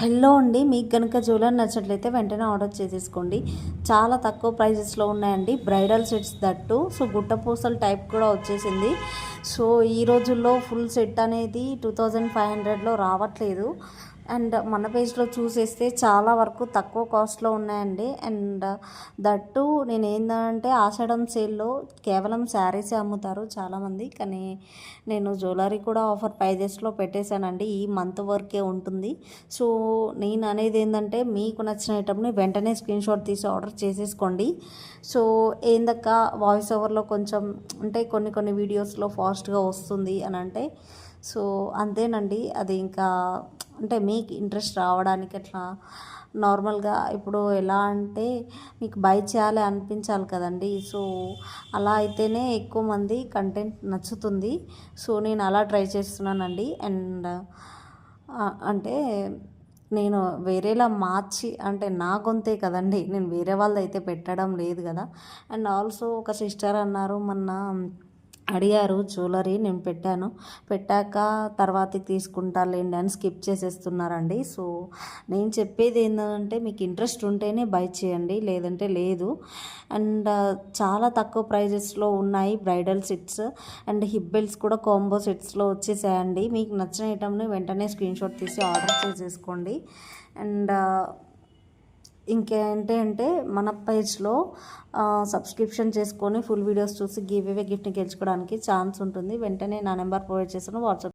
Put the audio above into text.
Hello అండి, మీకు కనుక జ్యువెలరీ నచ్చినట్లయితే వెంటనే ఆర్డర్ చేసేసుకోండి. చాలా తక్కువ ప్రైజెస్లో ఉన్నాయండి, బ్రైడల్ సెట్స్ దట్టు. సో గుట్టపూసల టైప్ కూడా వచ్చేసింది. సో ఈ రోజుల్లో ఫుల్ సెట్ అనేది 2500లో రావట్లేదు. అండ్ మన పేజ్లో చూసేస్తే చాలా వరకు తక్కువ కాస్ట్లో ఉన్నాయండి. అండ్ దట్టు నేను ఏంటంటే ఆషాఢం సేల్లో కేవలం శారీసే అమ్ముతారు చాలామంది, కానీ నేను జ్యువెలరీ కూడా ఆఫర్ ప్రైజెస్లో పెట్టేశానండి. ఈ మంత్ వరకే ఉంటుంది. సో నేను అనేది ఏంటంటే మీకు నచ్చిన ఐటమ్ని వెంటనే స్క్రీన్ షాట్ తీసి ఆర్డర్ చేసేసుకోండి. సో ఏందక్క వాయిస్ ఓవర్లో కొంచెం అంటే కొన్ని వీడియోస్లో ఫాస్ట్గా వస్తుంది అని అంటే, సో అంతేనండి. అది ఇంకా అంటే మీకు ఇంట్రెస్ట్ రావడానికి అట్లా నార్మల్గా ఇప్పుడు ఎలా అంటే మీకు బై చేయాలి అనిపించాలి కదండి. సో అలా అయితేనే ఎక్కువ మంది కంటెంట్ నచ్చుతుంది. సో నేను అలా ట్రై చేస్తున్నానండి. అండ్ అంటే నేను వేరేలా మార్చి అంటే నా గొంతే కదండి, నేను వేరే వాళ్ళది అయితే పెట్టడం లేదు కదా. అండ్ ఆల్సో ఒక సిస్టర్ అన్నారు మొన్న అడిగారు జ్యువెలరీ, నేను పెట్టాక తర్వాతకి తీసుకుంటారులేండి అని స్కిప్ చేసేస్తున్నారండి. సో నేను చెప్పేది ఏంటంటే మీకు ఇంట్రెస్ట్ ఉంటేనే బై చేయండి, లేదంటే లేదు. అండ్ చాలా తక్కువ ప్రైజెస్లో ఉన్నాయి bridal sets and hip belts కూడా కాంబో సెట్స్లో వచ్చేసాయండి. మీకు నచ్చిన ఐటమ్ని వెంటనే స్క్రీన్ షాట్ తీసి ఆర్డర్ చేసేసుకోండి. అండ్ ఇంకేంటి అంటే మన పేజ్లో సబ్స్క్రిప్షన్ చేసుకొని ఫుల్ వీడియోస్ చూసి గివ్ అవే గిఫ్ట్ని గెలుచుకోవడానికి ఛాన్స్ ఉంటుంది. వెంటనే నా నెంబర్ ప్రొవైడ్ చేస్తాను, వాట్సాప్